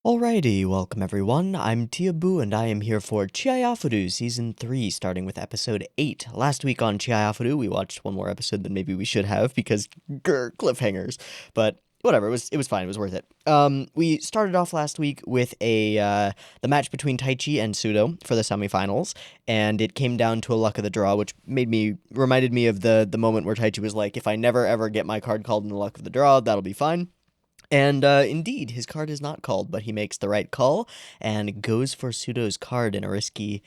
Alrighty, welcome everyone. I'm Teeaboo and I am here for Chihayafuru Season 3, starting with Episode 8. Last week on Chihayafuru, we watched one more episode than maybe we should have because, cliffhangers. But whatever, it was fine, it was worth it. We started off last week with the match between Taichi and Sudo for the semifinals, and it came down to a luck of the draw, which reminded me of the moment where Taichi was like, if I never ever get my card called in the luck of the draw, that'll be fine. And indeed, his card is not called, but he makes the right call and goes for Sudo's card in a risky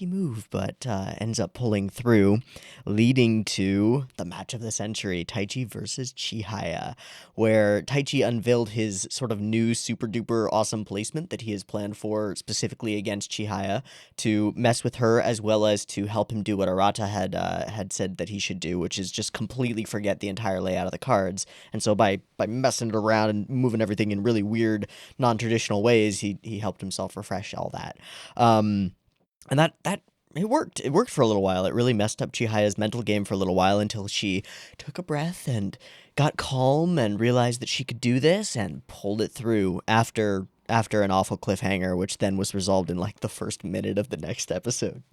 move, but ends up pulling through, leading to the match of the century, Taichi versus Chihaya, where Taichi unveiled his sort of new super duper awesome placement that he has planned for specifically against Chihaya to mess with her as well as to help him do what Arata had said that he should do, which is just completely forget the entire layout of the cards. And so by messing it around and moving everything in really weird, non-traditional ways, he helped himself refresh all that. And that it worked. It worked for a little while. It really messed up Chihaya's mental game for a little while until she took a breath and got calm and realized that she could do this and pulled it through after an awful cliffhanger, which then was resolved in like the first minute of the next episode.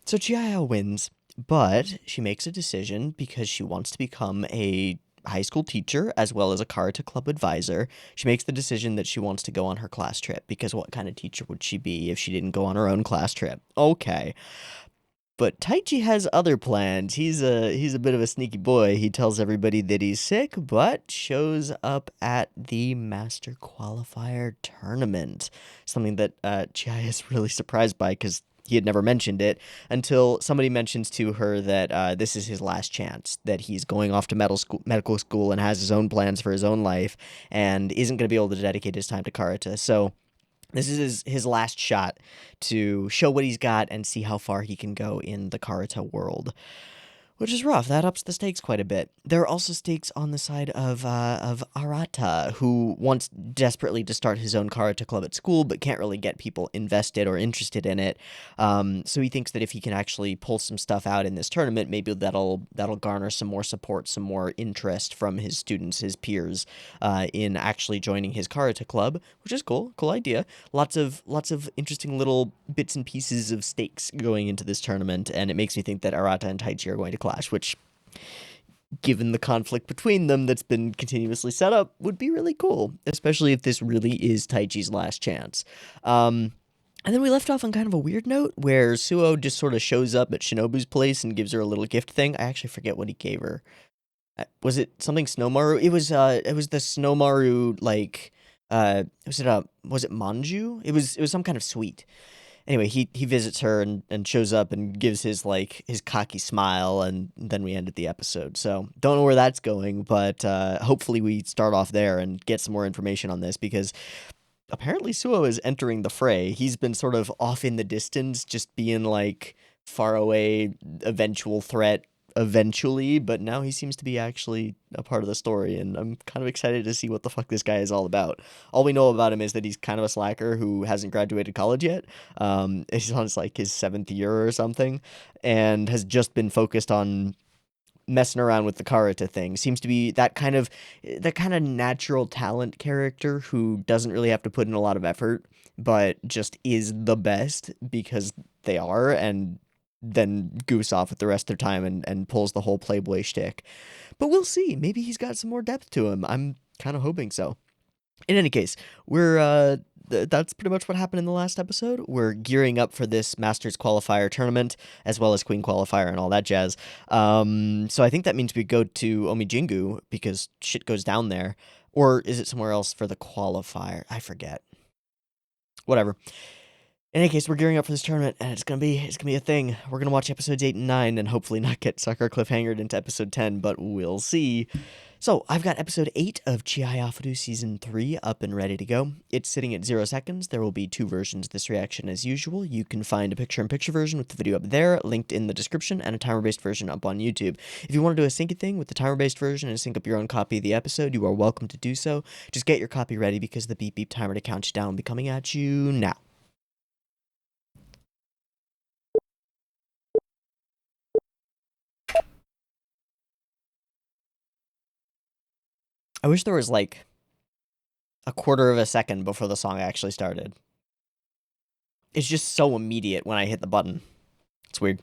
So Chihaya wins, but she makes a decision because she wants to become a high school teacher as well as a karate club advisor. She makes the decision that she wants to go on her class trip because what kind of teacher would she be if she didn't go on her own class trip? Okay. But Taichi has other plans. He's a bit of a sneaky boy. He tells everybody that he's sick, but shows up at the Master Qualifier tournament. Something that Chihaya is really surprised by because he had never mentioned it until somebody mentions to her that this is his last chance, that he's going off to medical school and has his own plans for his own life and isn't going to be able to dedicate his time to karate. So this is his last shot to show what he's got and see how far he can go in the karate world, which is rough. That ups the stakes quite a bit. There are also stakes on the side of Arata, who wants desperately to start his own karate club at school, but can't really get people invested or interested in it. So he thinks that if he can actually pull some stuff out in this tournament, maybe that'll garner some more support, some more interest from his students, his peers, in actually joining his karate club, which is cool. Cool idea. Lots of interesting little bits and pieces of stakes going into this tournament, and it makes me think that Arata and Taichi are going to clash, which, given the conflict between them that's been continuously set up, would be really cool, especially if this really is Taichi's last chance. And then we left off on kind of a weird note where Suo just sort of shows up at Shinobu's place and gives her a little gift thing. I actually forget what he gave her. Was it something Snowmaru? It was the Snowmaru, like, was it manju? It was some kind of sweet. Anyway, he visits her and shows up and gives his cocky smile, and then we ended the episode. So don't know where that's going, but hopefully we start off there and get some more information on this because apparently Suo is entering the fray. He's been sort of off in the distance, just being like far away, eventual threat eventually, but now he seems to be actually a part of the story, and I'm kind of excited to see what the fuck this guy is all about. All we know about him is that he's kind of a slacker who hasn't graduated college yet. He's on his seventh year or something, and has just been focused on messing around with the karate thing. Seems to be that kind of natural talent character who doesn't really have to put in a lot of effort, but just is the best because they are, and then goose off with the rest of their time and pulls the whole playboy shtick. But we'll see. Maybe he's got some more depth to him. I'm kind of hoping so. In any case, that's pretty much what happened in the last episode. We're gearing up for this Masters qualifier tournament as well as Queen qualifier and all that jazz. So I think that means we go to Omijingu because shit goes down there, or is it somewhere else for the qualifier? I forget. Whatever. In any case, we're gearing up for this tournament, and it's gonna be a thing. We're gonna watch episodes 8 and 9, and hopefully not get sucker cliffhangered into episode 10, but we'll see. So I've got episode 8 of Chihayafuru Season 3 up and ready to go. It's sitting at 0 seconds. There will be 2 versions of this reaction as usual. You can find a picture-in-picture version with the video up there, linked in the description, and a timer-based version up on YouTube. If you want to do a syncy thing with the timer-based version and sync up your own copy of the episode, you are welcome to do so. Just get your copy ready because the beep beep timer to count you down will be coming at you now. I wish there was like a quarter of a second before the song actually started. It's just so immediate when I hit the button. It's weird.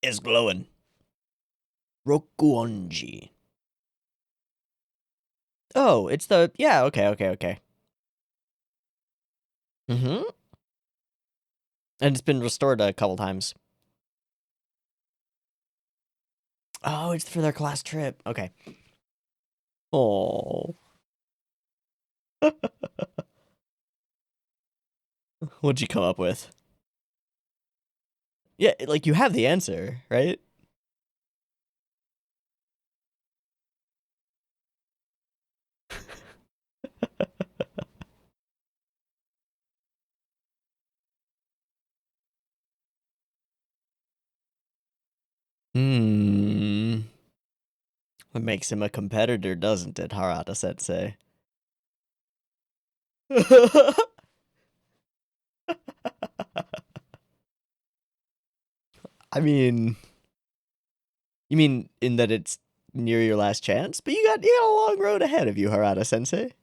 It's glowing. Rokuonji. Oh, it's the... Yeah, okay. Mm-hmm. And it's been restored a couple times. Oh, it's for their class trip. Okay. Oh. What'd you come up with? Yeah, like, you have the answer, right? Hmm. What makes him a competitor, doesn't it, Harada-sensei? I mean... You mean in that it's near your last chance? But you got a long road ahead of you, Harada-sensei.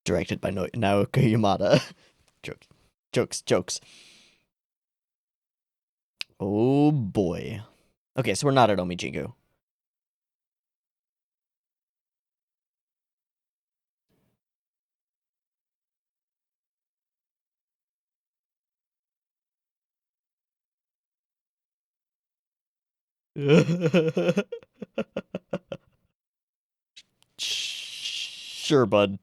Directed by Naoki Yamada. Jokes. Oh boy. Okay, so we're not at Omijingu. Sure, bud.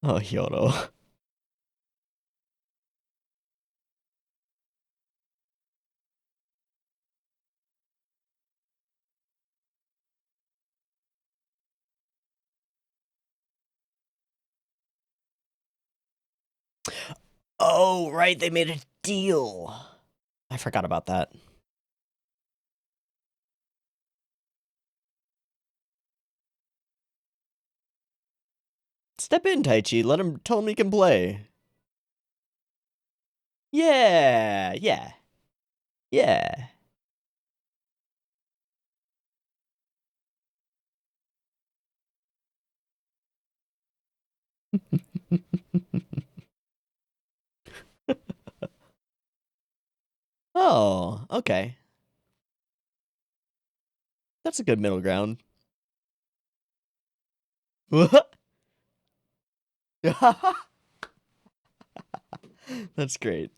Oh, Hyoto. Oh, right, they made a deal. I forgot about that. Step in, Taichi. Tell him he can play. Yeah. Oh, okay. That's a good middle ground. That's great.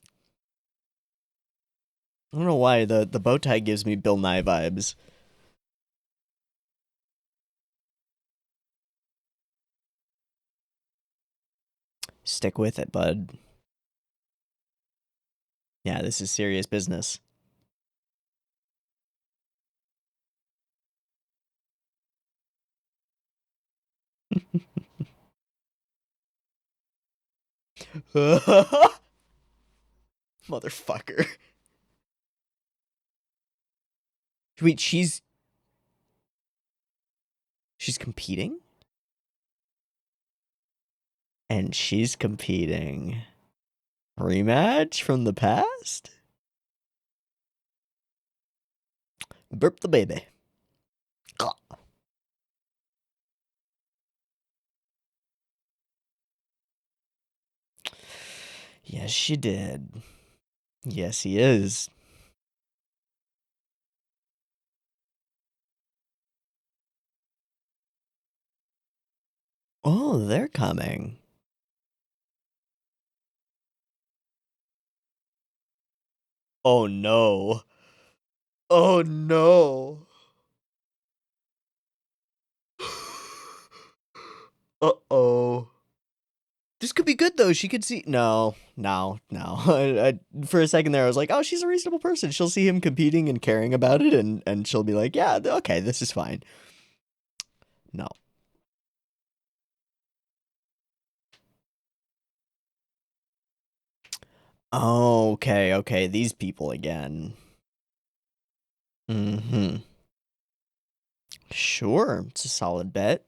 I don't know why the bow tie gives me Bill Nye vibes. Stick with it, bud. Yeah, this is serious business. Motherfucker. Wait, she's competing? And she's competing. Rematch from the past? Burp the baby. Yes, she did. Yes, he is. Oh, they're coming. Oh no. Oh no. Uh-oh. This could be good though. She could see. No, no, no. For a second there, I was like, "Oh, she's a reasonable person. She'll see him competing and caring about it, and she'll be like, yeah, okay, this is fine." No. Okay, okay. These people again. Mm-hmm. Sure, it's a solid bet.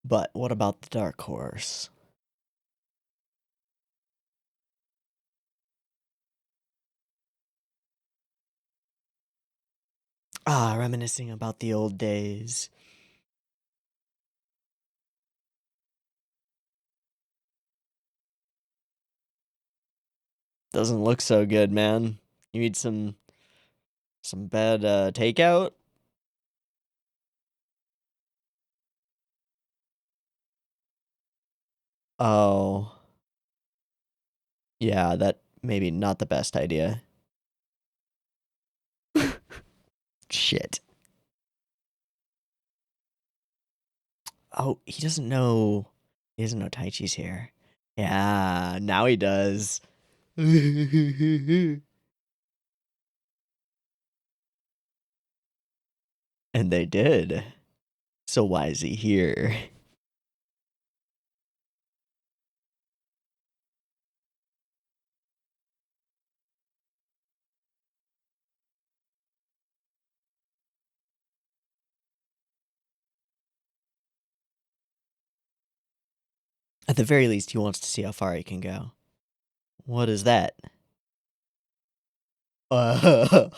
But what about the dark horse? Ah, reminiscing about the old days. Doesn't look so good, man. You need some bad takeout? Oh. Yeah, that maybe not the best idea. Shit. Oh, he doesn't know. He doesn't know Taichi's here. Yeah, now he does. And they did. So why is he here? At the very least, he wants to see how far he can go. What is that? Uh,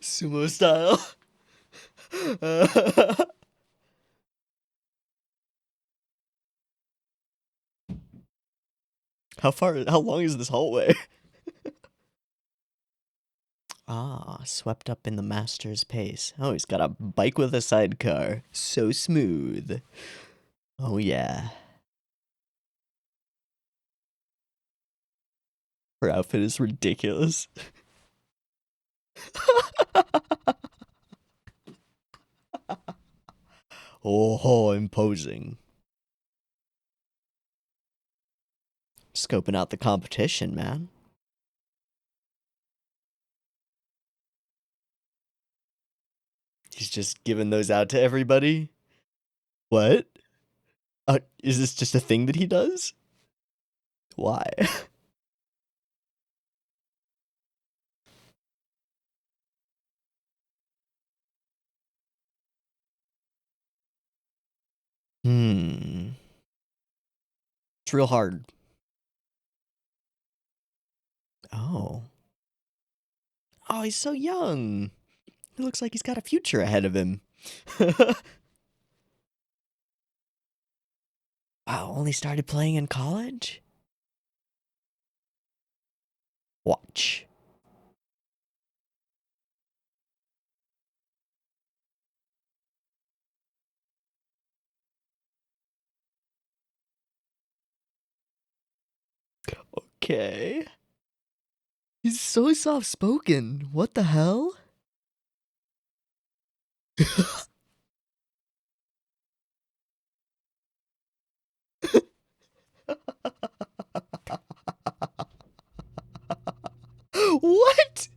Sumo style. How long is this hallway? Ah, swept up in the master's pace. Oh, he's got a bike with a sidecar. So smooth. Oh, yeah. Her outfit is ridiculous. Oh, imposing. Scoping out the competition, man. He's just giving those out to everybody. What? Is this just a thing that he does? Why? Hmm. It's real hard. Oh. Oh, he's so young. He looks like he's got a future ahead of him. Wow, only started playing in college? Watch. Okay. He's so soft spoken. What the hell? What?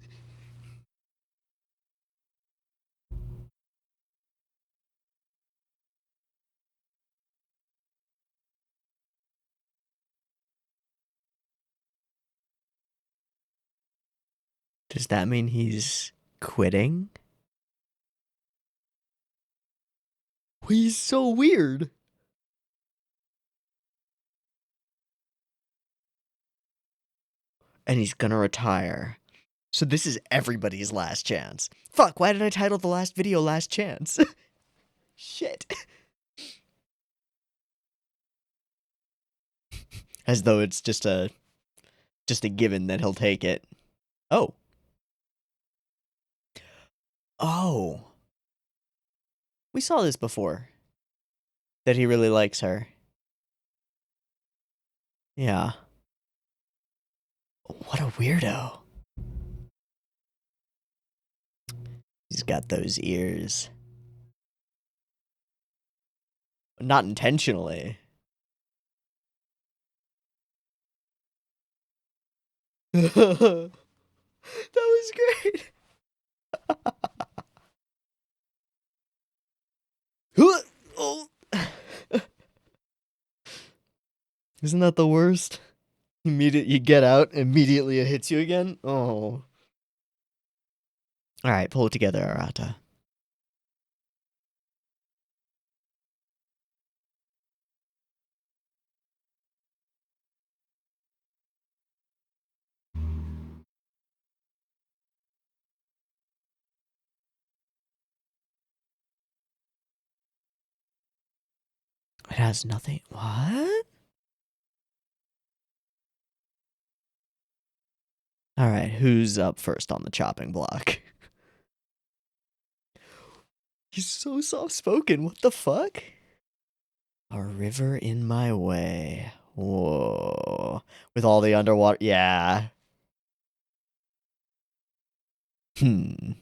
Does that mean he's quitting? He's so weird. And he's gonna retire. So this is everybody's last chance. Fuck, why did I title the last video Last Chance? Shit. As though it's just a given that he'll take it. Oh. Oh. We saw this before. That he really likes her. Yeah. What a weirdo. He's got those ears. Not intentionally. That was great. Oh. Isn't that the worst? You get out, immediately it hits you again? Oh. Alright, pull it together, Arata. It has nothing. What? Alright, who's up first on the chopping block? He's so soft-spoken, what the fuck? A river in my way. Whoa. With all the underwater... Yeah. Hmm.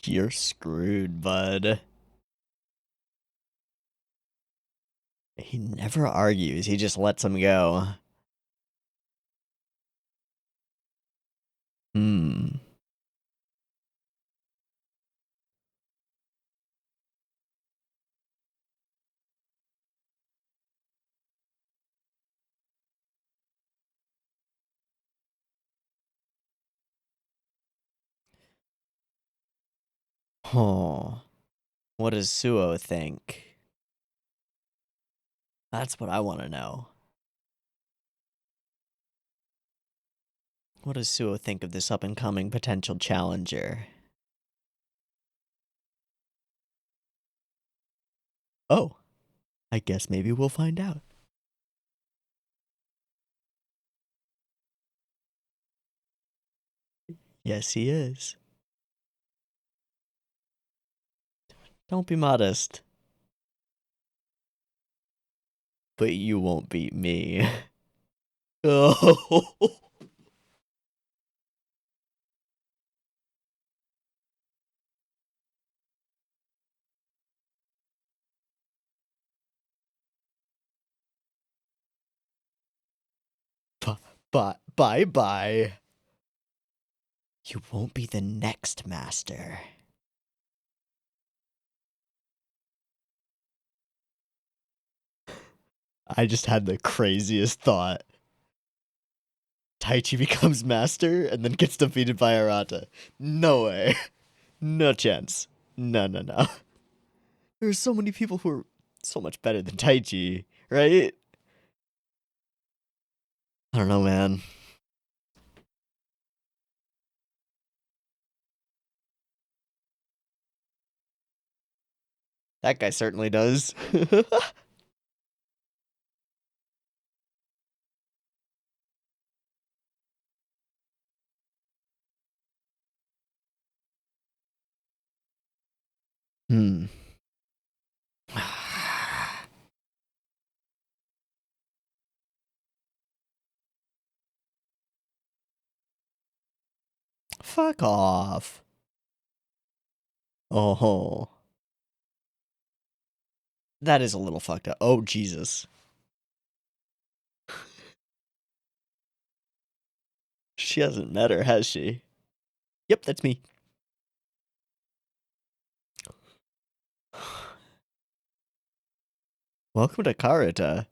You're screwed, bud. He never argues, he just lets him go. Hmm. Oh. What does Suo think? That's what I want to know. What does Suo think of this up-and-coming potential challenger? Oh. I guess maybe we'll find out. Yes, he is. Don't be modest. But you won't beat me. Oh. Bye-bye. You won't be the next master. I just had the craziest thought. Taichi becomes master and then gets defeated by Arata. No way. No chance. No. There are so many people who are so much better than Taichi, right? I don't know, man. That guy certainly does. Hmm. Fuck off. Oh. That is a little fucked up. Oh, Jesus. She hasn't met her, has she? Yep, that's me. Welcome to Karata.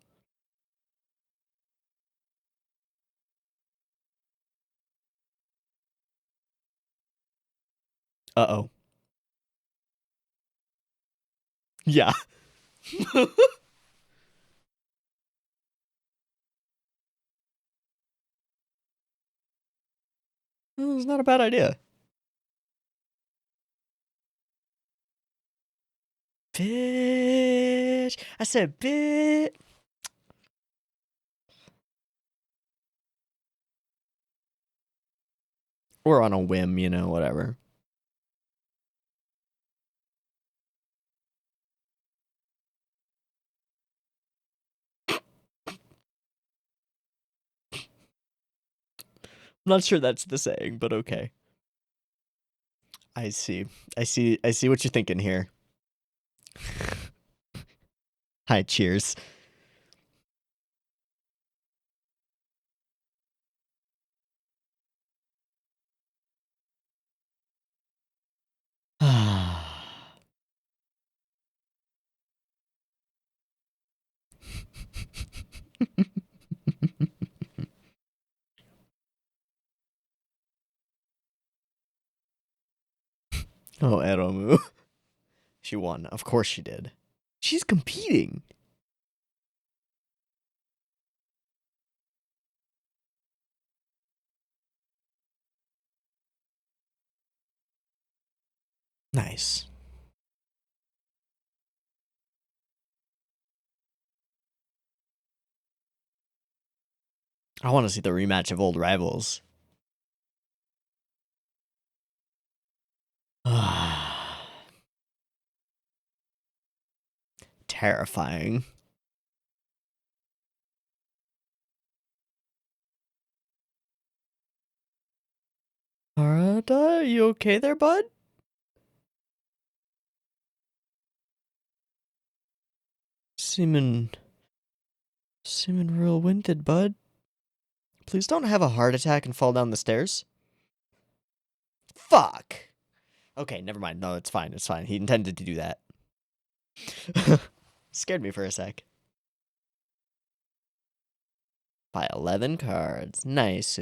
Uh-oh. Yeah. It's not a bad idea. Bitch. I said bitch. Or on a whim, you know, whatever. I'm not sure that's the saying, but okay. I see. I see what you're thinking here. Hi, cheers. Oh, Eromu. She won. Of course she did. She's competing. Nice. I want to see the rematch of old rivals. Terrifying. Arada, you okay there, bud? Seeming real winded, bud. Please don't have a heart attack and fall down the stairs. Fuck. Okay, never mind. No, it's fine. It's fine. He intended to do that. Scared me for a sec. By 11 cards. Nice.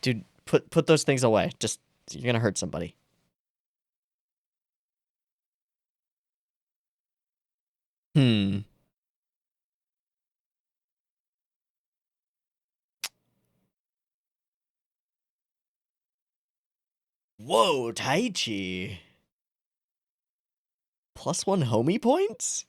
Dude, put those things away. Just, you're gonna hurt somebody. Hmm. Whoa, Taichi. +1 homie points?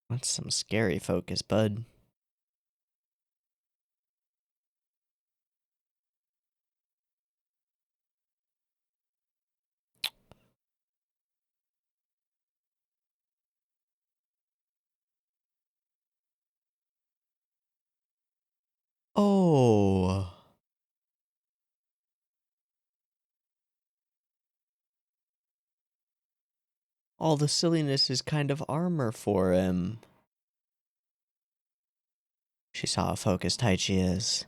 That's some scary focus, bud. Oh. All the silliness is kind of armor for him. She saw how focused Taichi is.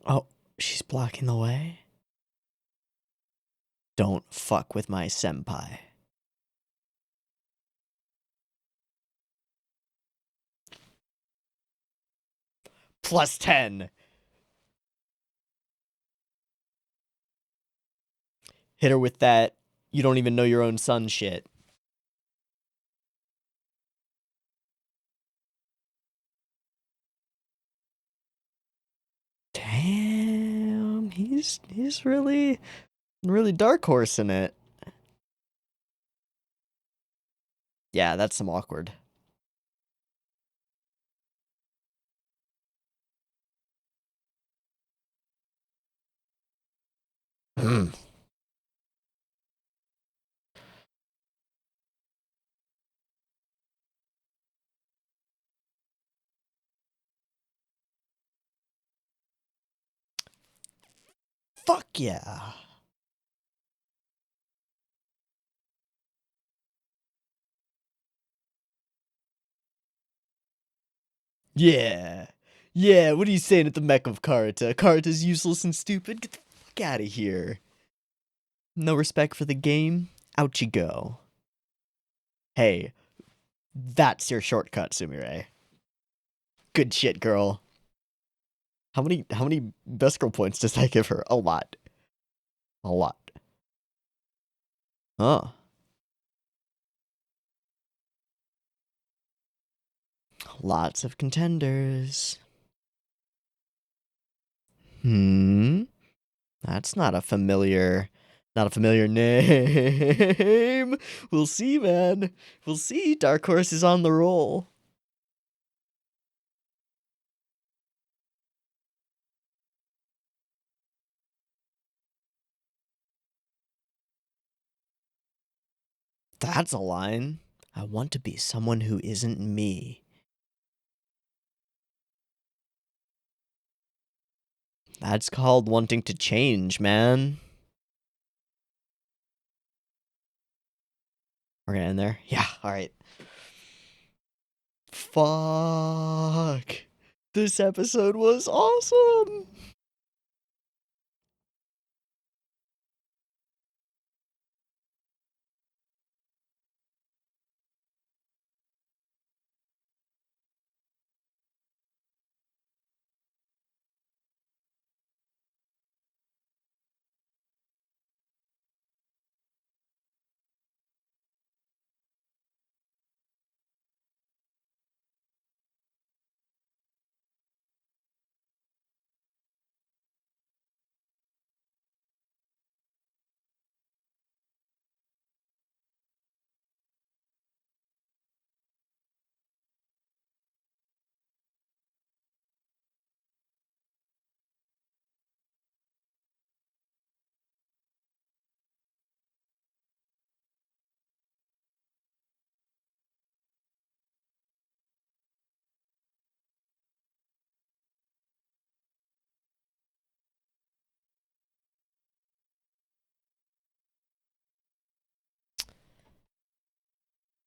Oh, she's blocking the way? Don't fuck with my senpai. +10. Hit her with that, you don't even know your own son shit. Damn, he's really dark horsing it. Yeah, that's some awkward. Fuck yeah. Yeah. Yeah, what are you saying at the Mech of Karata? Karata's useless and stupid? Get the fuck out of here. No respect for the game? Out you go. Hey, that's your shortcut, Sumire. Good shit, girl. How many best girl points does that give her? A lot. A lot. Oh. Lots of contenders. Hmm. That's not a familiar name. We'll see, man. We'll see. Dark Horse is on the roll. That's a line. I want to be someone who isn't me. That's called wanting to change, man. We're gonna end there? Yeah, alright. Fuck. This episode was awesome.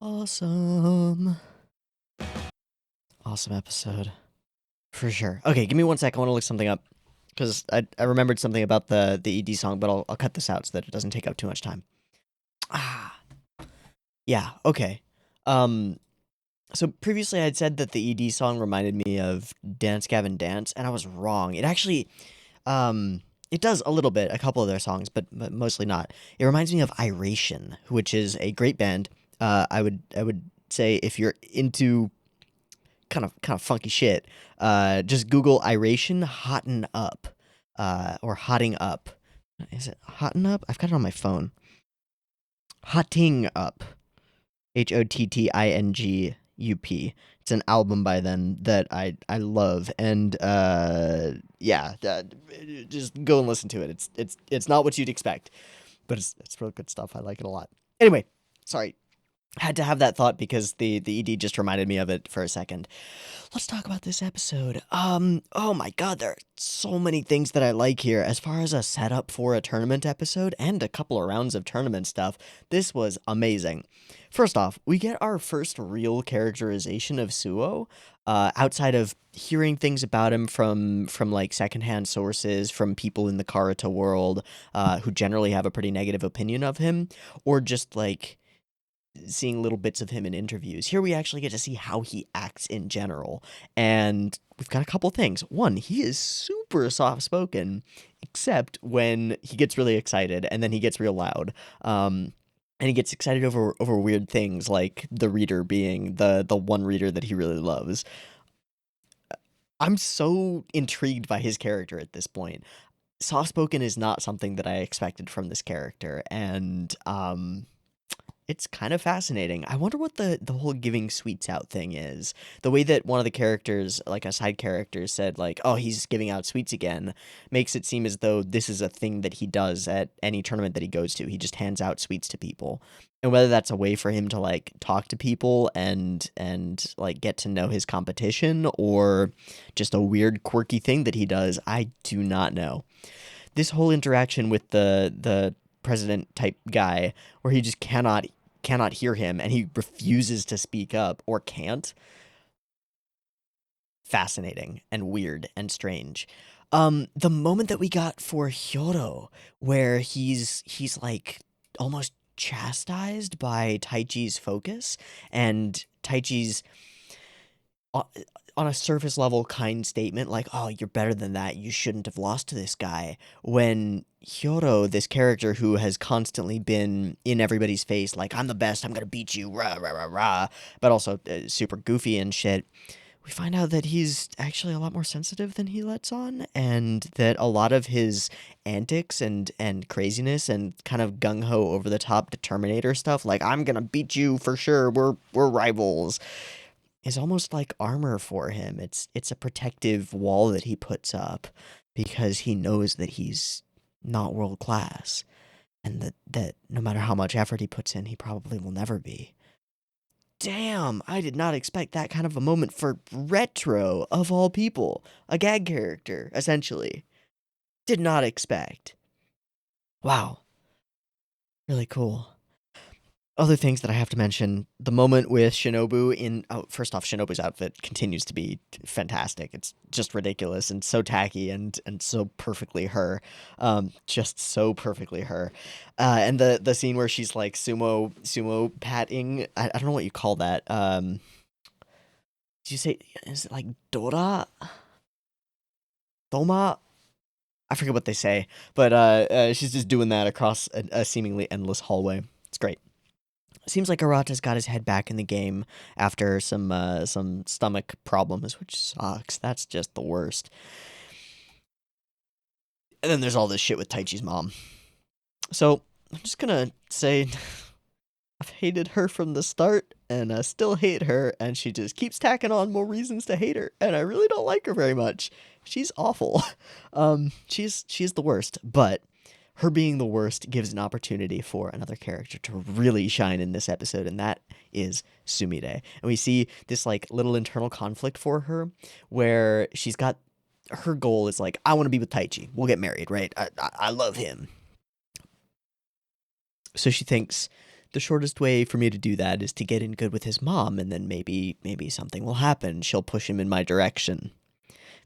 Awesome. Awesome episode. For sure. Okay, give me 1 sec. I want to look something up. Because I remembered something about the ED song, but I'll cut this out so that it doesn't take up too much time. Ah. Yeah, okay. Um, so previously I'd said that the ED song reminded me of Dance Gavin Dance, and I was wrong. It actually, it does a little bit, a couple of their songs, but mostly not. It reminds me of Iration, which is a great band. I would say if you're into kind of funky shit, just Google Iration Hotten Up, or Hotting Up. Is it Hotten Up? I've got it on my phone. Hotting Up. HOTTINGUP. It's an album by them that I love, and yeah, just go and listen to it. It's not what you'd expect, but it's real good stuff. I like it a lot. Anyway, sorry, had to have that thought because the ED just reminded me of it for a second. Let's talk about this episode. Oh my god, there are so many things that I like here. As far as a setup for a tournament episode and a couple of rounds of tournament stuff, this was amazing. First off, we get our first real characterization of Suo, outside of hearing things about him from like secondhand sources, from people in the Karata world, who generally have a pretty negative opinion of him, or just like seeing little bits of him in interviews. Here we actually get to see how he acts in general. And we've got a couple things. One, he is super soft spoken, except when he gets really excited and then he gets real loud. And he gets excited over weird things like the reader being the one reader that he really loves. I'm so intrigued by his character at this point. Soft spoken is not something that I expected from this character, and it's kind of fascinating. I wonder what the whole giving sweets out thing is. The way that one of the characters, like a side character, said like, "Oh, he's giving out sweets again," makes it seem as though this is a thing that he does at any tournament that he goes to. He just hands out sweets to people. And whether that's a way for him to like talk to people and like get to know his competition, or just a weird quirky thing that he does, I do not know. This whole interaction with the president type guy, where he just cannot hear him and he refuses to speak up or can't. fascinating and weird and strange. The moment that we got for Hyodo, where he's like almost chastised by Taichi's focus, and Taichi's o- on a surface level kind statement like, "Oh, you're better than that. You shouldn't have lost to this guy." When Hyodo, this character who has constantly been in everybody's face, like, "I'm the best. I'm gonna beat you," rah rah rah rah, but also super goofy and shit, we find out that he's actually a lot more sensitive than he lets on, and that a lot of his antics and craziness and kind of gung-ho over the top determinator stuff, like I'm gonna beat you for sure, we're rivals, is almost like armor for him. It's a protective wall that he puts up because he knows that he's not world class, and that no matter how much effort he puts in, he probably will never be. Damn, I did not expect that kind of a moment for Retro, of all people. A gag character, essentially. Did not expect. Wow, really cool. Other things that I have to mention, the moment with Shinobu in... Oh, first off, Shinobu's outfit continues to be fantastic. It's just ridiculous and so tacky and so perfectly her. Just so perfectly her. And the scene where she's like sumo patting... I don't know what you call that. Did you say... Is it like Dora? Doma? I forget what they say. But she's just doing that across a seemingly endless hallway. It's great. Seems like Arata's got his head back in the game after some stomach problems, which sucks. That's just the worst. And then there's all this shit with Taichi's mom. So I'm just gonna say I've hated her from the start, and I still hate her, and she just keeps tacking on more reasons to hate her, and I really don't like her very much. She's awful. She's the worst, but her being the worst gives an opportunity for another character to really shine in this episode, and that is Sumire. And we see this like little internal conflict for her, where she's got her goal is like, I want to be with Taichi. We'll get married, right? I love him. So she thinks the shortest way for me to do that is to get in good with his mom, and then maybe something will happen. She'll push him in my direction.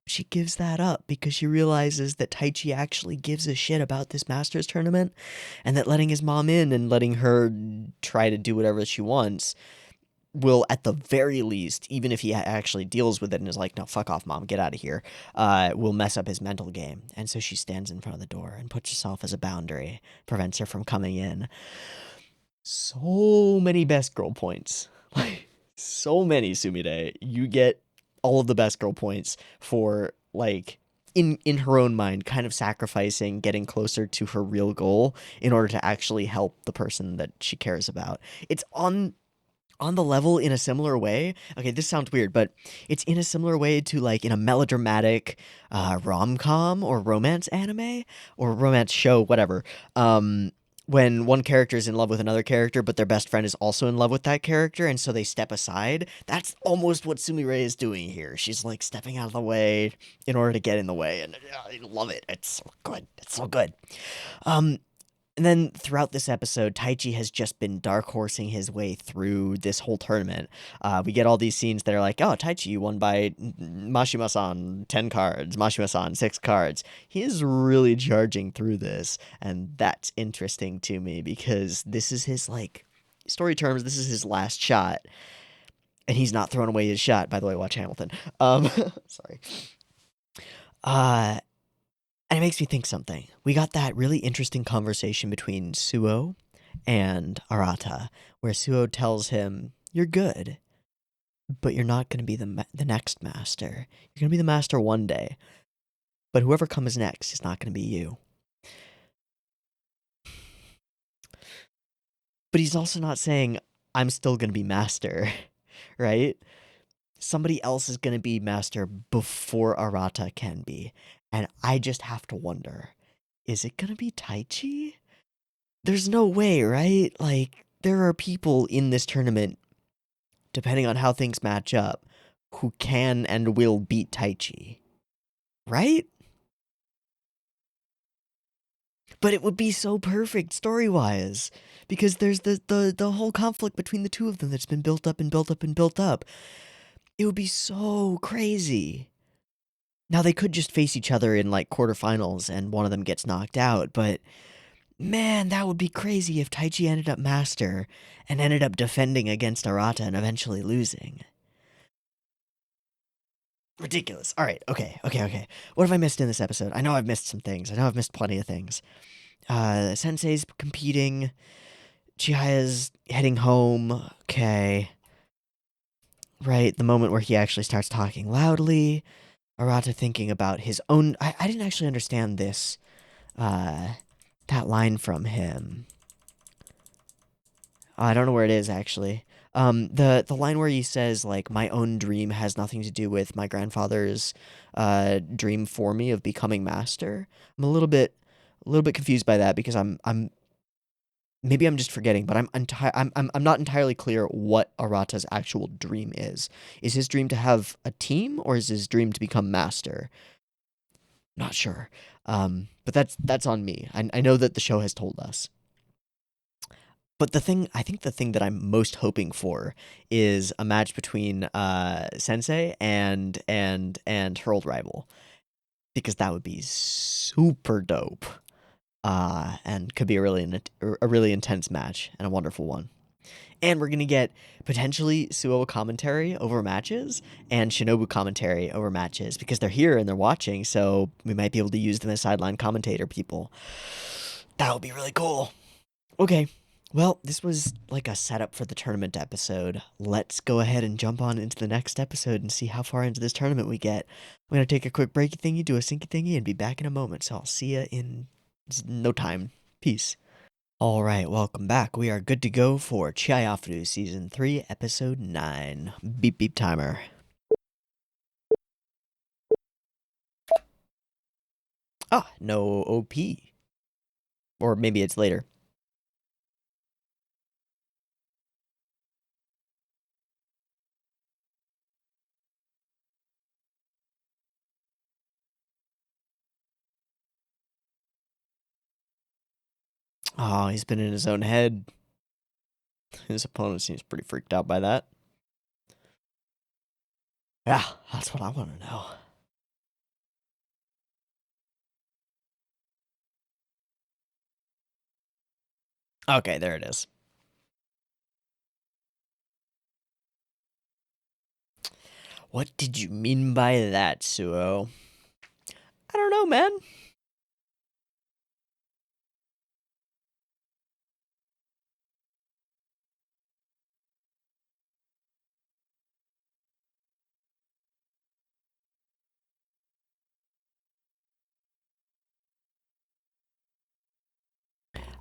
She gives that up because she realizes that Taichi actually gives a shit about this Masters tournament, and that letting his mom in and letting her try to do whatever she wants will, at the very least, even if he actually deals with it and is like, no, fuck off, mom, get out of here, will mess up his mental game. And so she stands in front of the door and puts herself as a boundary, prevents her from coming in. So many best girl points. Like, so many, Sumire. You get all of the best girl points for, like, in her own mind, kind of sacrificing getting closer to her real goal in order to actually help the person that she cares about. It's on the level in a similar way. Okay, this sounds weird, but it's in a similar way to like in a melodramatic rom-com or romance anime or romance show, whatever. When one character is in love with another character, but their best friend is also in love with that character, and so they step aside. That's almost what Sumire is doing here. She's like stepping out of the way in order to get in the way, and I love it. It's so good. It's so good. Um, and then throughout this episode, Taichi has just been dark horsing his way through this whole tournament. We get all these scenes that are like, oh, Taichi, you won by Mashima-san 10 cards, Mashima-san 6 cards. He is really charging through this, and that's interesting to me because this is his, like, story terms, this is his last shot. And he's not throwing away his shot. By the way, watch Hamilton. Sorry. And it makes me think something. We got that really interesting conversation between Suo and Arata, where Suo tells him, "You're good, but you're not going to be the next master. You're going to be the master one day, but whoever comes next is not going to be you." But he's also not saying, "I'm still going to be master," right? Somebody else is going to be master before Arata can be. And I just have to wonder, is it going to be Taichi? There's no way, right? Like, there are people in this tournament, depending on how things match up, who can and will beat Taichi. Right? But it would be so perfect story-wise, because there's the whole conflict between the two of them that's been built up and built up and built up. It would be so crazy. Now they could just face each other in like quarterfinals and one of them gets knocked out, but man, that would be crazy if Taichi ended up master and ended up defending against Arata and eventually losing. Ridiculous. All right, okay. What have I missed in this episode? I know I've missed some things. I know I've missed plenty of things. Sensei's competing. Chihaya's heading home. Okay. Right, the moment where he actually starts talking loudly. Arata thinking about his own. I didn't actually understand this. That line from him. I don't know where it is actually. The line where he says like my own dream has nothing to do with my grandfather's dream for me of becoming master. I'm a little bit confused by that because I'm maybe I'm just forgetting, but I'm not entirely clear what Arata's actual dream is. Is his dream to have a team or is his dream to become master? Not sure. But that's on me. I know that the show has told us. But I think the thing that I'm most hoping for is a match between Sensei and her old rival because that would be super dope. And could be a really intense match and a wonderful one. And we're gonna get potentially Suo commentary over matches and Shinobu commentary over matches because they're here and they're watching, so we might be able to use them as sideline commentator people. That would be really cool. Okay, well, this was like a setup for the tournament episode. Let's go ahead and jump on into the next episode and see how far into this tournament we get. I'm gonna take a quick breaky thingy, do a sinky thingy, and be back in a moment. So I'll see ya in no time. Peace. All right, welcome back. We are good to go for Chihayafuru Season 3, Episode 9. Beep beep timer. Ah, no OP. Or maybe it's later. Oh, he's been in his own head. His opponent seems pretty freaked out by that. Yeah, that's what I want to know. Okay, there it is. What did you mean by that, Suo? I don't know, man.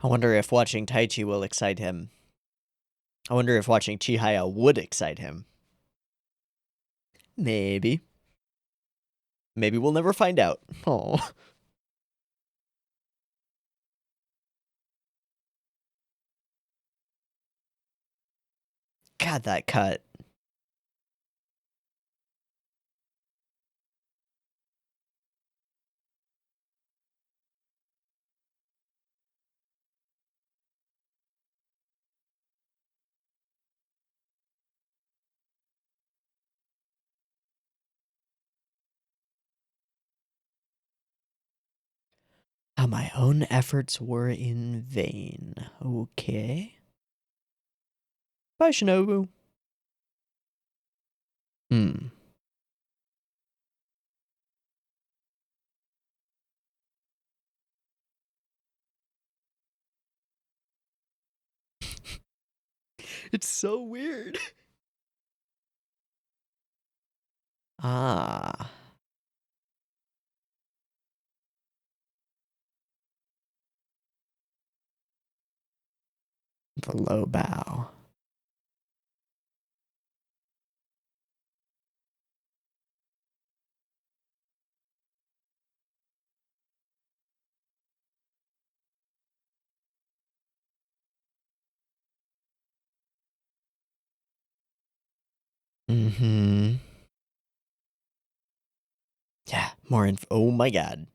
I wonder if watching Taichi will excite him. I wonder if watching Chihaya would excite him. Maybe. Maybe we'll never find out. Oh. God, that cut. How my own efforts were in vain. Okay. Bye, Shinobu. Hmm. It's so weird. Ah. The low bow. Mm-hmm. Yeah, more info. Oh my god.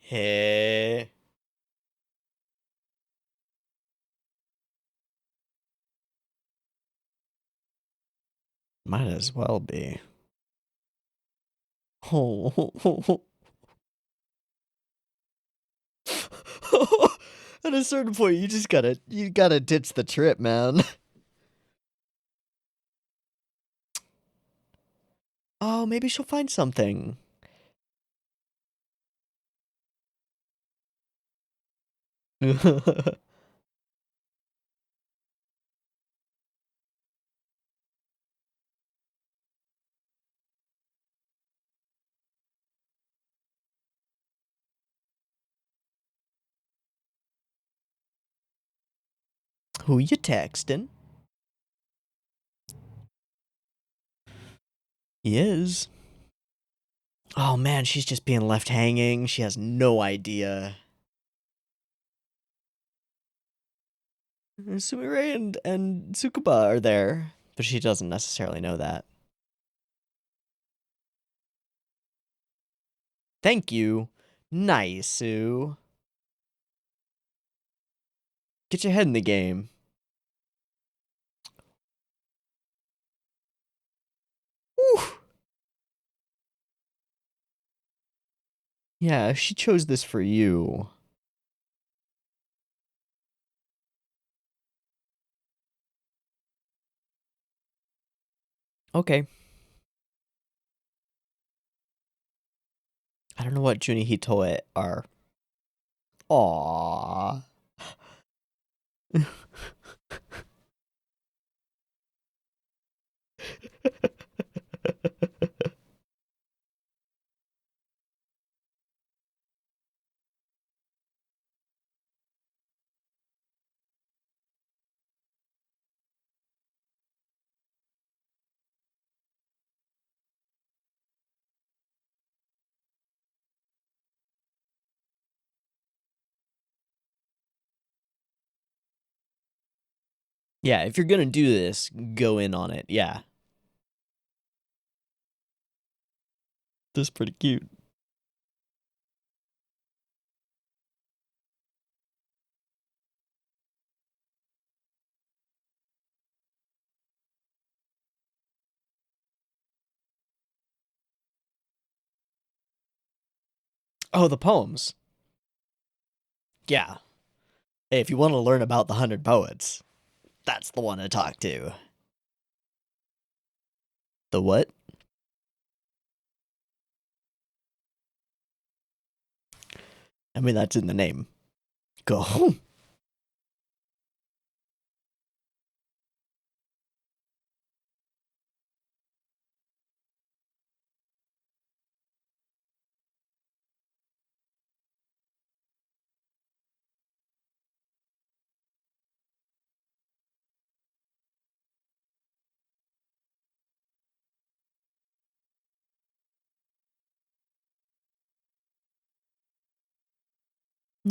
Hey. Might as well be. Oh. At a certain point, you gotta ditch the trip, man. Oh, maybe she'll find something. Who you texting? He is. Oh man, she's just being left hanging. She has no idea. Sumire and Tsukuba are there, but she doesn't necessarily know that. Thank you. Nice, Sue. Get your head in the game. Whew. Yeah, she chose this for you. Okay. I don't know what Juni Hitoe are. Aww. Yeah, if you're gonna do this, go in on it. Yeah. This is pretty cute. Oh, the poems. Yeah. Hey, if you want to learn about the 100 poets, that's the one to talk to. The what? I mean, that's in the name. Go home.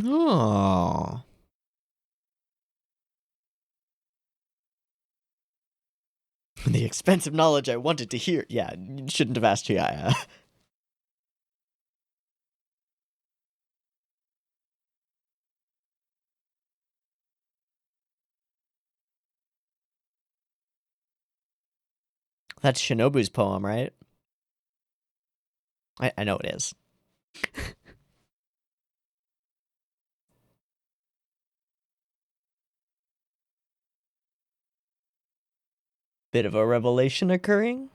Oh. The expensive knowledge I wanted to hear. Yeah, you shouldn't have asked Chihaya. That's Shinobu's poem, right? I know it is. Bit of a revelation occurring?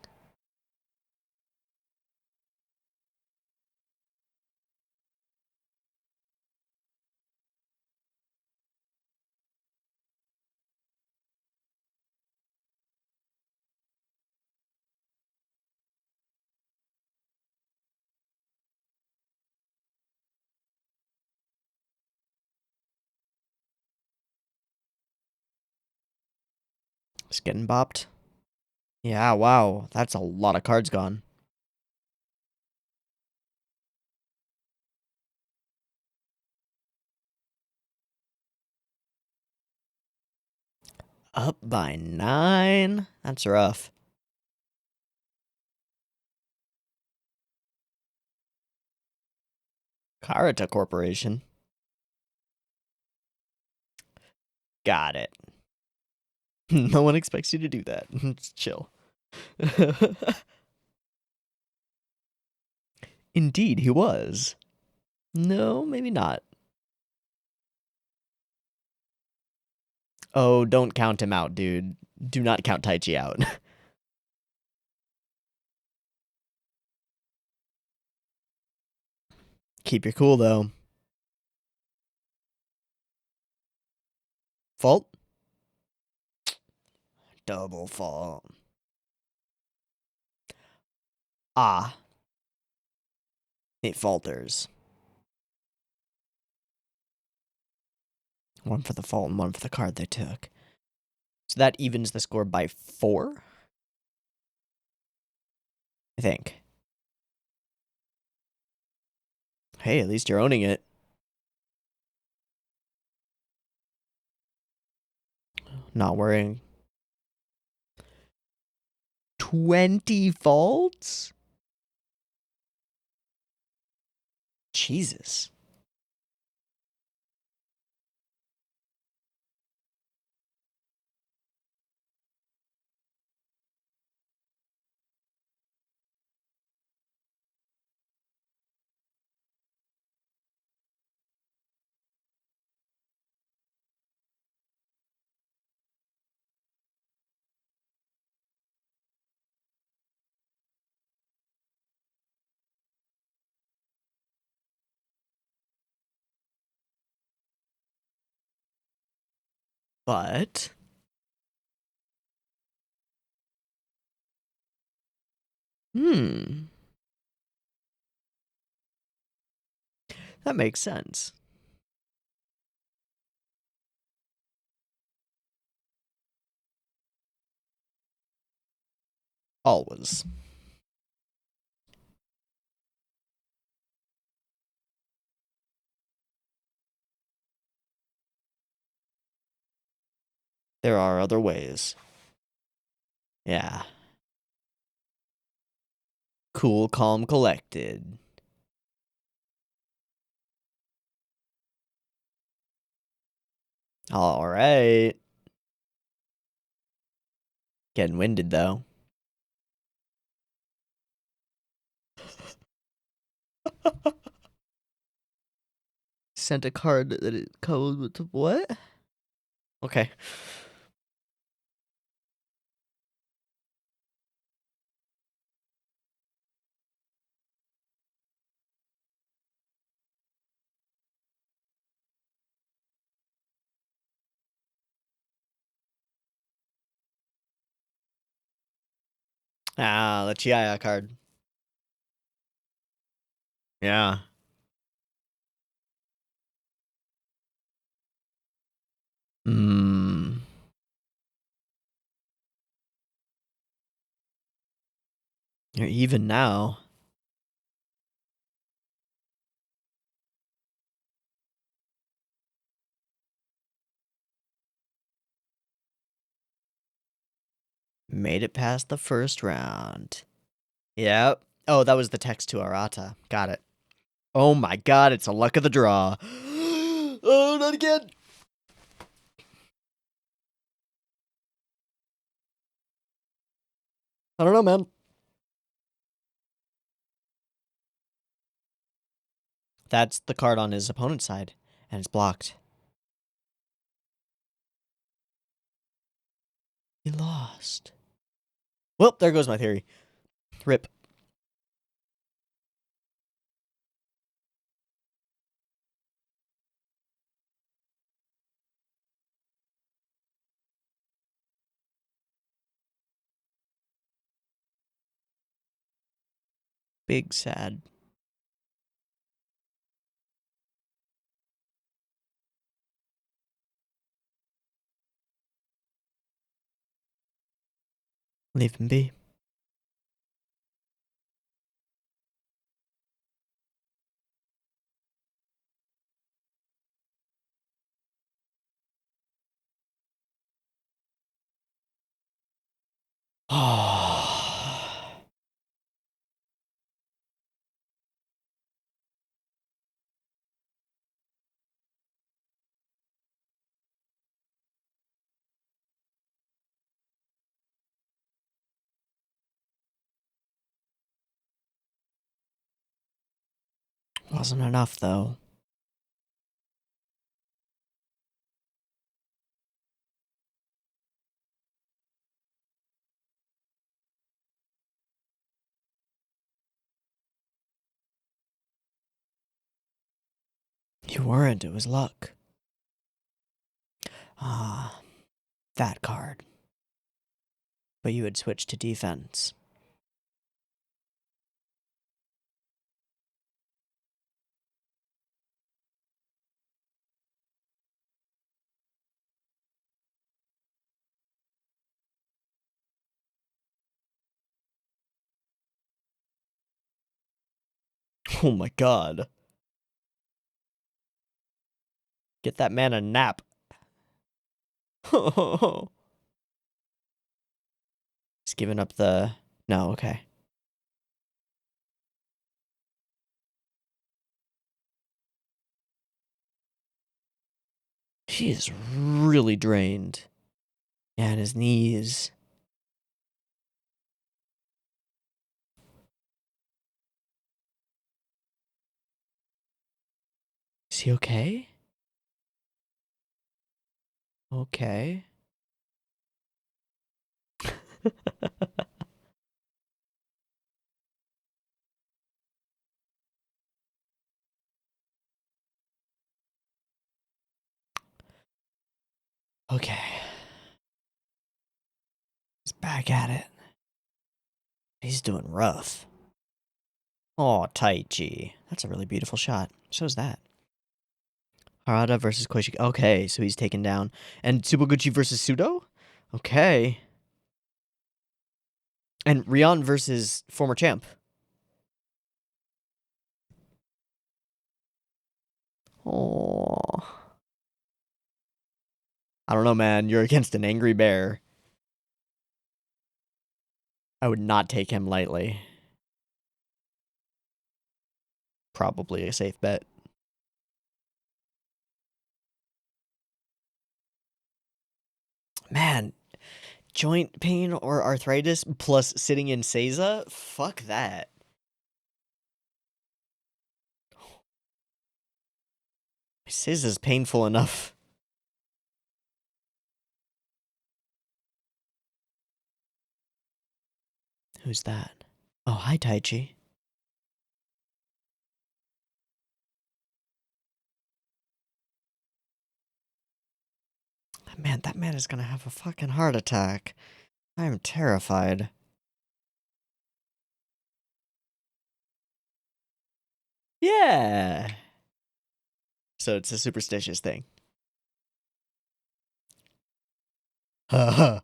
It's getting bopped. Yeah, wow. That's a lot of cards gone. Up by 9? That's rough. Karata Corporation. Got it. No one expects you to do that. Just chill. Indeed, he was. No, maybe not. Oh, don't count him out, dude. Do not count Taichi out. Keep your cool, though. Fault? Double fault. Ah, it falters. One for the fault and one for the card they took. So that evens the score by 4? I think. Hey, at least you're owning it. Not worrying. 20 faults? Jesus. But that makes sense. Always. There are other ways. Yeah. Cool, calm, collected. All right. Getting winded, though. Sent a card that it code with what? Okay. Ah, the Chihaya card. Yeah. Hmm. You're even now. Made it past the first round. Yep. Oh, that was the text to Arata. Got it. Oh my god, it's a luck of the draw. Oh, not again. I don't know, man. That's the card on his opponent's side, and it's blocked. He lost. Well, there goes my theory. Rip. Big sad. Leave him be. Wasn't enough, though. You weren't, it was luck. Ah, that card. But you had switched to defense. Oh my god. Get that man a nap. He's giving up the... No, okay. She is really drained. Yeah, and his knees. Is he okay? Okay. Okay. He's back at it. He's doing rough. Oh, Taichi. That's a really beautiful shot. So's that. Harada versus Koishiki. Okay, so he's taken down. And Tsuboguchi versus Sudo? Okay. And Rion versus former champ. Oh. I don't know, man. You're against an angry bear. I would not take him lightly. Probably a safe bet. Man, joint pain or arthritis plus sitting in Seiza? Fuck that. Seiza's painful enough. Who's that? Oh, hi, Taichi. Man, that man is gonna have a fucking heart attack. I am terrified. Yeah. So it's a superstitious thing. Haha.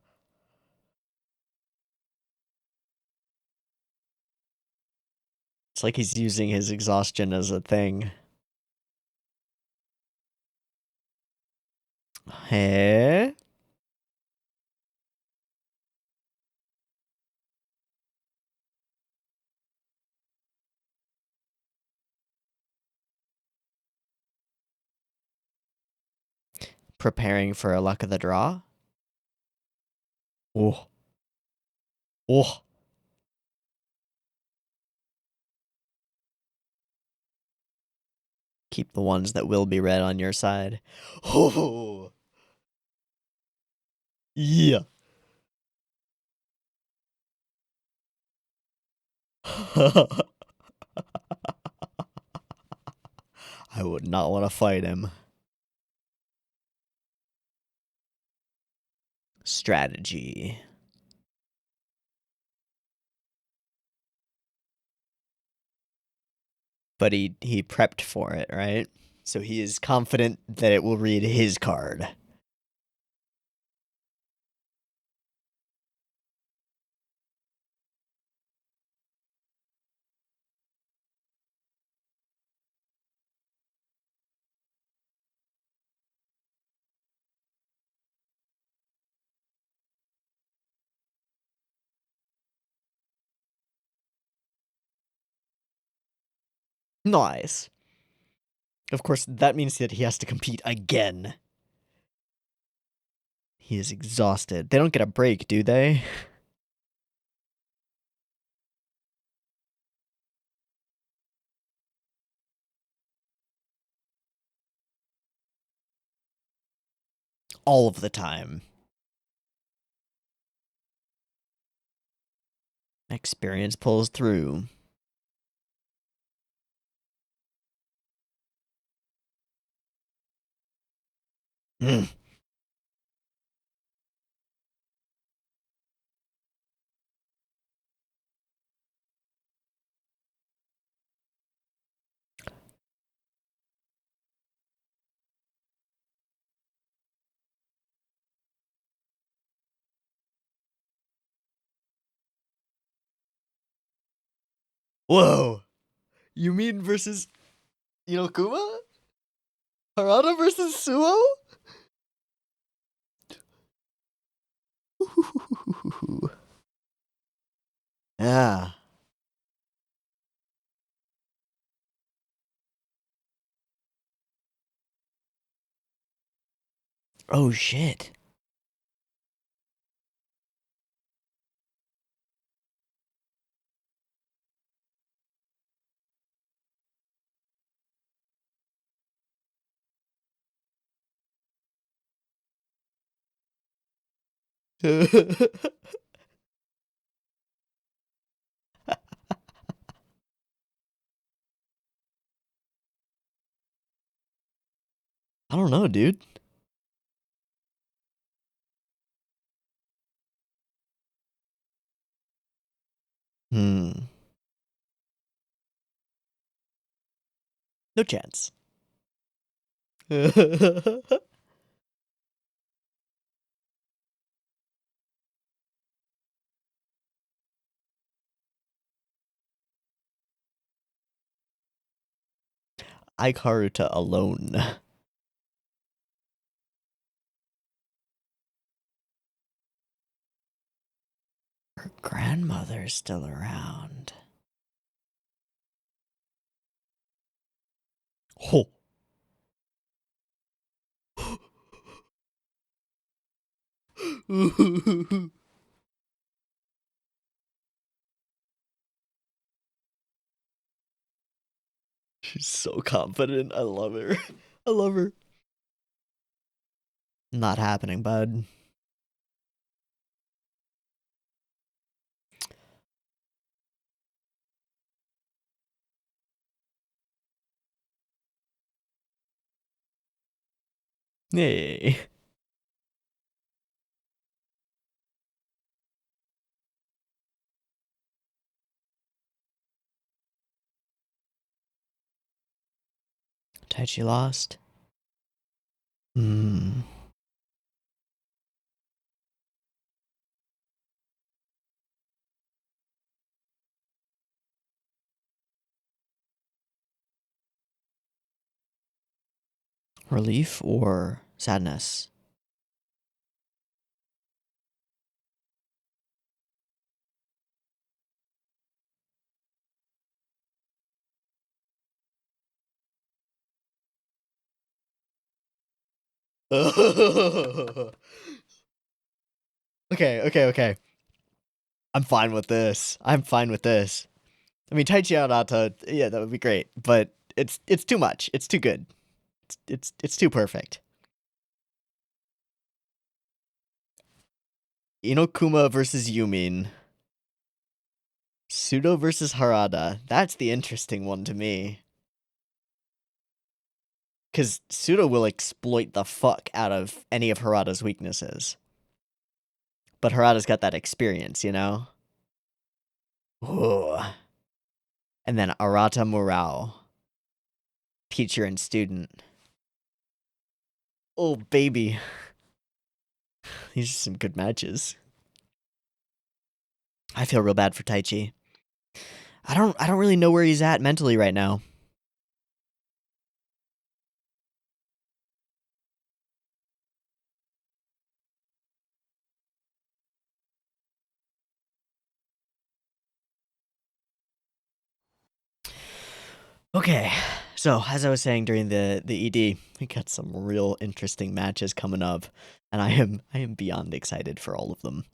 It's like he's using his exhaustion as a thing. Hey? Preparing for a luck of the draw? Oh. Oh. Keep the ones that will be red on your side. Oh. Yeah. I would not want to fight him. Strategy. But he prepped for it, right? So he is confident that it will read his card. Nice. Of course, that means that he has to compete again. He is exhausted. They don't get a break, do they? all of the time. Experience pulls through. Mm. Whoa. You mean versus Inokuma? Harada versus Suo? Yeah. Oh shit. I don't know, dude. Hmm. No chance. Ikaruta alone. Her grandmother's still around. Oh. She's so confident. I love her. I love her. Not happening, bud. Hey. Taichi lost. Hmm. Relief or sadness? Okay, okay. I'm fine with this. I'm fine with this. I mean, Taichi Arata, yeah, that would be great, but it's too much. It's too good. It's too perfect. Inokuma versus Yumin. Pseudo versus Harada. That's the interesting one to me. Because Pseudo will exploit the fuck out of any of Harada's weaknesses. But Harada's got that experience, you know? Ooh. And then Arata Murao. Teacher and student. Oh, baby. These are some good matches. I feel real bad for Taichi. I don't really know where he's at mentally right now. Okay, so as I was saying during the ED, we got some real interesting matches coming up, and I am beyond excited for all of them.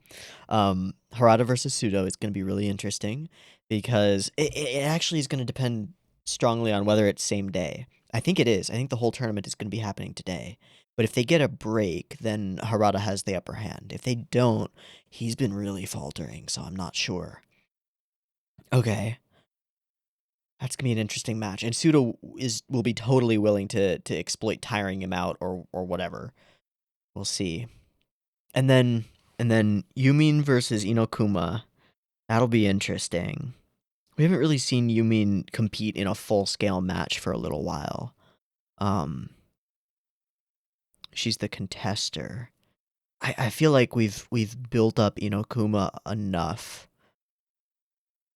Harada versus Pseudo is going to be really interesting because it actually is going to depend strongly on whether it's same day. I think it is. I think the whole tournament is going to be happening today But if they get a break, then Harada has the upper hand. If they don't, he's been really faltering, so I'm not sure. Okay. That's gonna be an interesting match. And Sudo will be totally willing to exploit tiring him out or whatever. We'll see. And then Yumin versus Inokuma. That'll be interesting. We haven't really seen Yumin compete in a full-scale match for a little while. She's the contester. I feel like we've built up Inokuma enough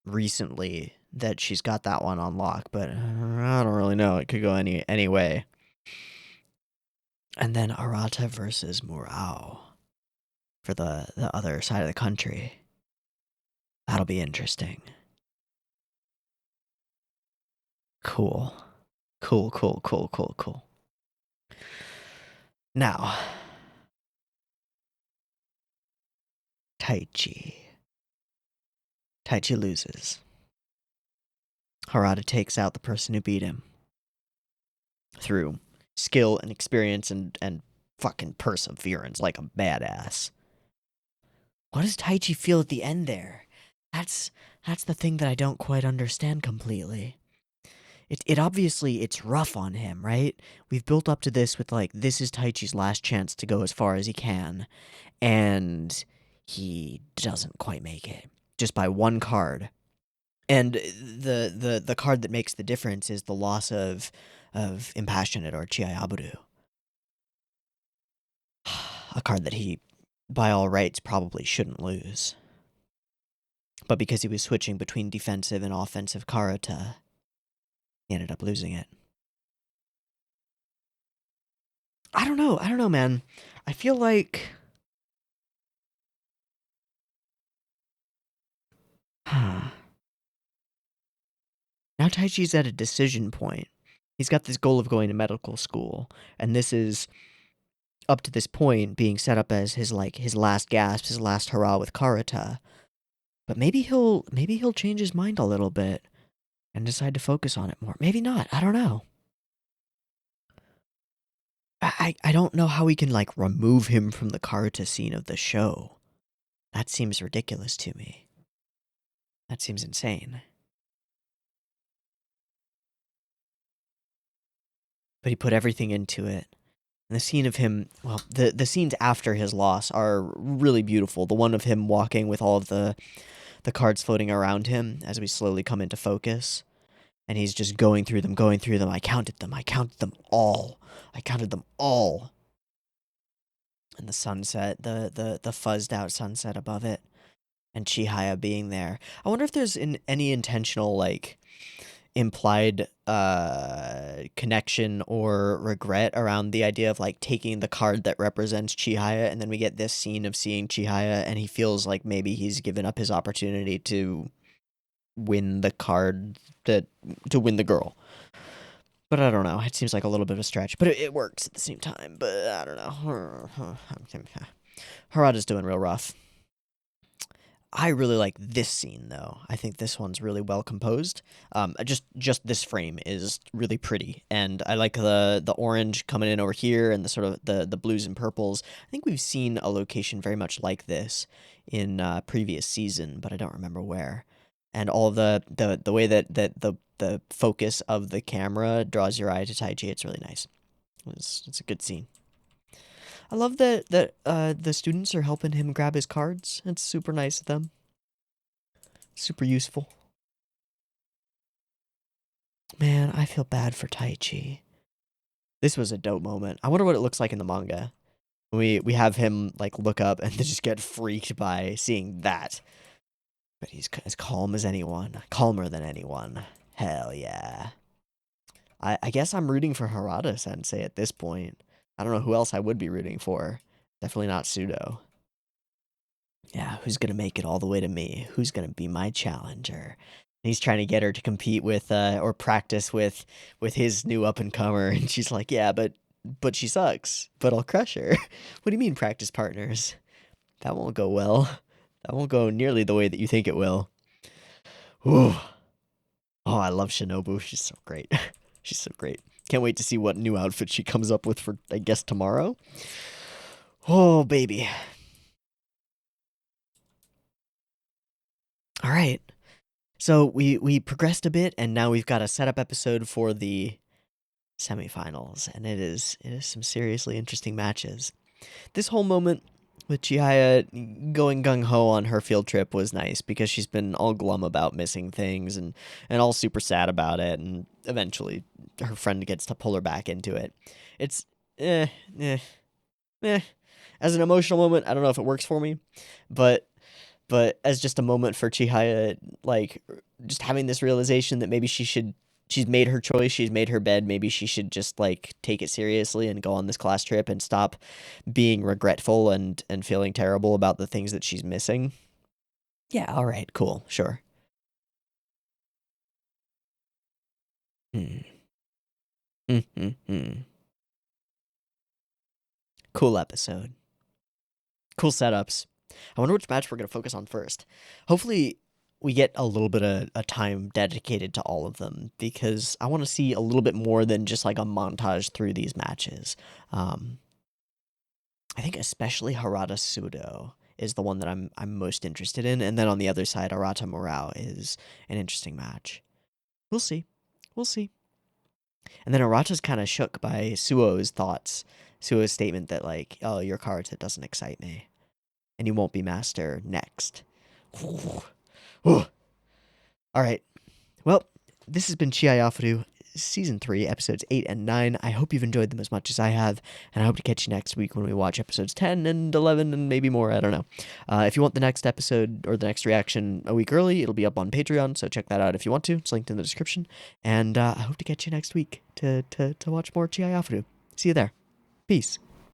recently that she's got that one on lock, but I don't really know. It could go any way. And then Arata versus Murao for the other side of the country. That'll be interesting. Cool. Cool. Now, Taichi. Taichi loses. Harada takes out the person who beat him through skill and experience and fucking perseverance like a badass. What does Taichi feel at the end there? That's the thing that I don't quite understand completely. It obviously, it's rough on him, right? We've built up to this with, like, this is Taichi's last chance to go as far as he can, and he doesn't quite make it. Just by one card. And the card that makes the difference is the loss of Impassionate or Chihayafuru. A card that he, by all rights, probably shouldn't lose. But because he was switching between defensive and offensive Karata, he ended up losing it. I don't know, man. I feel like... Now Taichi's at a decision point. He's got this goal of going to medical school, and this is, up to this point, being set up as his last gasp, his last hurrah with Karata. But maybe he'll change his mind a little bit and decide to focus on it more. Maybe not. I don't know. I don't know how we can, like, remove him from the Karata scene of the show. That seems ridiculous to me. That seems insane. But he put everything into it. And the scene of him, well, the scenes after his loss are really beautiful. The one of him walking with all of the cards floating around him as we slowly come into focus. And he's just going through them. I counted them all. And the sunset, the fuzzed out sunset above it. And Chihaya being there. I wonder if there's any intentional, like, implied connection or regret around the idea of, like, taking the card that represents Chihaya, and then we get this scene of seeing Chihaya, and he feels like maybe he's given up his opportunity to win the card, to win the girl. But I don't know. It seems like a little bit of a stretch, but it works at the same time. But I don't know. Harada's doing real rough. I really like this scene, though. I think this one's really well composed. Just this frame is really pretty, and I like the orange coming in over here, and the sort of the blues and purples. I think we've seen a location very much like this in previous season, but I don't remember where. And all of the way that the focus of the camera draws your eye to Taichi, it's really nice. It's a good scene. I love that the students are helping him grab his cards. It's super nice of them. Super useful. Man, I feel bad for Taichi. This was a dope moment. I wonder what it looks like in the manga. We have him, like, look up and just get freaked by seeing that. But he's as calm as anyone. Calmer than anyone. Hell yeah. I guess I'm rooting for Harada-sensei at this point. I don't know who else I would be rooting for. Definitely not Sudo. Yeah, who's gonna make it all the way to me? Who's gonna be my challenger? He's trying to get her to compete with, or practice with his new up-and-comer, and she's like, yeah, but she sucks. But I'll crush her. What do you mean, practice partners? That won't go well. That won't go nearly the way that you think it will. Ooh. Oh, I love Shinobu. She's so great. She's so great. Can't wait to see what new outfit she comes up with for, I guess, tomorrow. Oh, baby. All right. So we progressed a bit, and now we've got a setup episode for the semifinals, and it is some seriously interesting matches. This whole moment with Chihaya going gung ho on her field trip was nice because she's been all glum about missing things and all super sad about it, and eventually her friend gets to pull her back into it. It's eh eh eh. As an emotional moment, I don't know if it works for me, but as just a moment for Chihaya, like just having this realization that maybe she's made her choice, she's made her bed, maybe she should just like take it seriously and go on this class trip and stop being regretful and feeling terrible about the things that she's missing. Yeah, all right, cool, sure. Hmm. Mm-hmm. Cool episode. Cool setups. I wonder which match we're going to focus on first. Hopefully, we get a little bit of a time dedicated to all of them because I want to see a little bit more than just like a montage through these matches. Um, I think especially Harada Sudo is the one that I'm most interested in, and then on the other side, Arata Morao is an interesting match. We'll see. We'll see. And then Arata's kind of shook by Suo's thoughts, Suo's statement that like, oh, your card, it doesn't excite me, and you won't be master next. All right. Well, this has been Chihayafuru Season 3, Episodes 8 and 9. I hope you've enjoyed them as much as I have, and I hope to catch you next week when we watch Episodes 10 and 11 and maybe more, I don't know. If you want the next episode or the next reaction a week early, it'll be up on Patreon, so check that out if you want to. It's linked in the description. And I hope to catch you next week to watch more Chihayafuru. See you there. Peace.